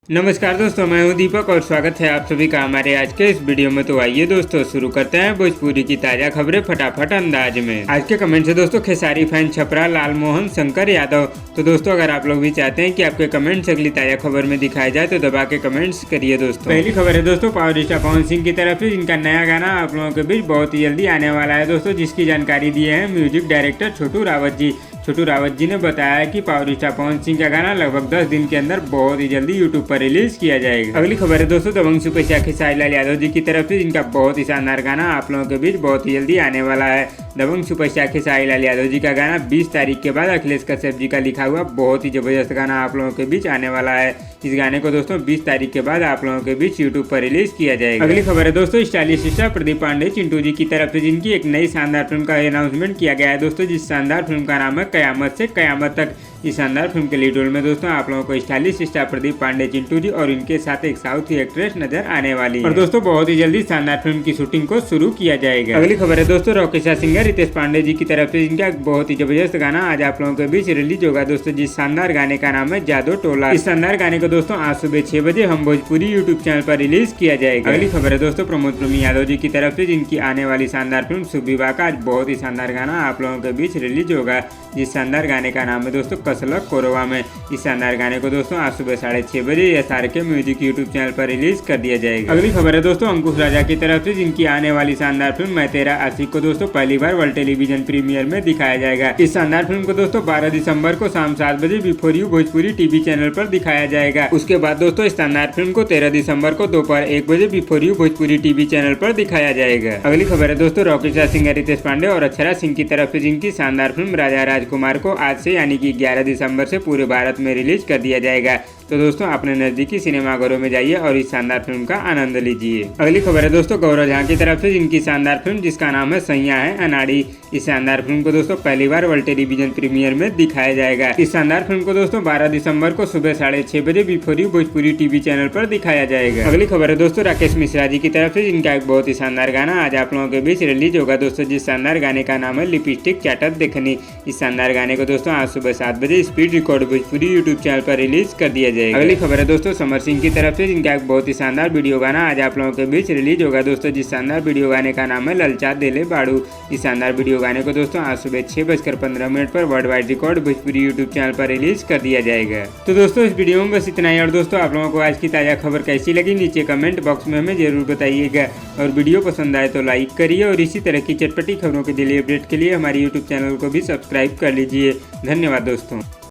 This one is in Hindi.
नमस्कार दोस्तों, मैं हूं दीपक और स्वागत है आप सभी का हमारे आज के इस वीडियो में। तो आइए दोस्तों शुरू करते हैं भोजपुरी की ताज़ा खबरें फटाफट अंदाज में। आज के कमेंट से दोस्तों खेसारी फैन छपरा लालमोहन शंकर यादव। तो दोस्तों अगर आप लोग भी चाहते हैं कि आपके कमेंट्स अगली ताज़ा खबर में दिखाए जाए तो दबा के कमेंट्स करिए दोस्तों। पहली खबर है दोस्तों पावर स्टार पवन सिंह की तरफ से, जिनका नया गाना आप लोगों के बीच बहुत ही जल्दी आने वाला है दोस्तों, जिसकी जानकारी दिए हैं म्यूजिक डायरेक्टर छोटू रावत जी। छोटू रावत जी ने बताया है कि पावर स्टार पवन सिंह का गाना लगभग 10 दिन के अंदर बहुत ही जल्दी यूट्यूब पर रिलीज किया जाएगा। अगली खबर है दोस्तों दबंग सुपरस्टार खेसारी लाल यादव जी की तरफ से, जिनका बहुत ही शानदार गाना आप लोगों के बीच बहुत ही जल्दी आने वाला है। दबंग सुपरस्टार खेसारी लाल यादव जी का गाना 20 तारीख के बाद अखिलेश कश्यप जी का लिखा हुआ बहुत ही जबरदस्त गाना आप लोगों के बीच आने वाला है। इस गाने को दोस्तों 20 तारीख के बाद आप लोगों के बीच यूट्यूब पर रिलीज किया जाएगा। अगली खबर है दोस्तों स्टाइलिश स्टार प्रदीप पांडे चिंटू जी की तरफ से, जिनकी एक नई शानदार फिल्म का अनाउंसमेंट किया गया है दोस्तों, जिस शानदार फिल्म का नाम है कयामत से कयामत तक। इस शानदार फिल्म के लीड रोल में दोस्तों आप लोगों को स्टाइलिश स्टार प्रदीप पांडे चिंटू जी और इनके साथ एक साउथ एक्ट्रेस नजर आने वाली है। और दोस्तों बहुत ही जल्दी शानदार फिल्म की शूटिंग को शुरू किया जाएगा। अगली खबर है दोस्तों रॉकेस्टार सिंगर रितेश पांडे जी की तरफ से, जिनका बहुत ही जबरदस्त गाना आज आप लोगों के बीच रिलीज होगा दोस्तों, जिस शानदार गाने का नाम है जादू टोला। इस शानदार गाने को दोस्तों आज सुबह 6 बजे हम भोजपुरी यूट्यूब चैनल पर रिलीज किया जाएगा। अगली खबर है दोस्तों प्रमोद प्रेमी यादव जी की तरफ से, जिनकी आने वाली शानदार फिल्म शुभ विवाह का आज बहुत ही शानदार गाना आप लोगों के बीच रिलीज होगा, जिस शानदार गाने का नाम है दोस्तों कसलक कोरवा में। इस शानदार गाने को दोस्तों आज सुबह 6:30 बजे SRK म्यूजिक यूट्यूब चैनल पर रिलीज कर दिया जाएगा। अगली खबर है दोस्तों अंकुश राजा की तरफ से, जिनकी आने वाली शानदार फिल्म मैं तेरा आशिक को दोस्तों पहली बार वर्ल्ड टेलीविजन प्रीमियर में दिखाया जाएगा। इस शानदार फिल्म को दोस्तों 12 दिसंबर को शाम 7 बजे before you Bhojpuri TV channel पर दिखाया जाएगा। उसके बाद दोस्तों इस शानदार फिल्म को 13 दिसंबर को दोपहर 1 बजे before you Bhojpuri TV channel पर दिखाया जाएगा। अगली खबर है दोस्तों रॉकेस्टार सिंगर रितेश पांडे और अक्षरा सिंह की तरफ से, जिनकी शानदार फिल्म राजा राजकुमार को आज से यानी कि 11 दिसंबर से पूरे भारत में रिलीज कर दिया जाएगा। तो दोस्तों अपने नजदीकी सिनेमाघरों में जाइए और इस शानदार फिल्म का आनंद लीजिए। अगली खबर है दोस्तों गौरव झा की तरफ से, जिनकी शानदार फिल्म जिसका नाम है सैया है अनाड़ी। इस शानदार फिल्म को दोस्तों पहली बार वर्ल्ड टेलीविजन प्रीमियर में दिखाया जाएगा। इस शानदार फिल्म को दोस्तों 12 दिसंबर को सुबह 6:30 बजे before you Bhojpuri TV channel पर दिखाया जाएगा। अगली खबर है दोस्तों राकेश मिश्रा जी की तरफ से, जिनका एक बहुत ही शानदार गाना आज आप लोगों के बीच रिलीज होगा दोस्तों, जिस शानदार गाने का नाम है लिपस्टिक चाटत देखनी। इस शानदार गाने को दोस्तों आज सुबह 7 बजे speed record Bhojpuri YouTube channel पर रिलीज कर दिया जाएगा। अगली खबर है दोस्तों समर सिंह की तरफ से, जिनका एक बहुत ही शानदार वीडियो गाना आज आप लोगों के बीच रिलीज होगा दोस्तों, जिस शानदार वीडियो गाने का नाम है ललचा देले बाड़ू। इस शानदार वीडियो गाने को दोस्तों आज सुबह 6:15 पर world wide record Bhojpuri YouTube channel पर रिलीज कर दिया जाएगा। तो दोस्तों इस वीडियो में बस इतना ही। और दोस्तों आप लोगों को आज की ताज़ा खबर कैसी लगी नीचे कमेंट बॉक्स में हमें जरूर बताइएगा, और वीडियो पसंद आए तो लाइक करिए, और इसी तरह की चटपटी खबरों के डेली अपडेट के लिए हमारे यूट्यूब चैनल को भी सब्सक्राइब कर लीजिए। धन्यवाद दोस्तों।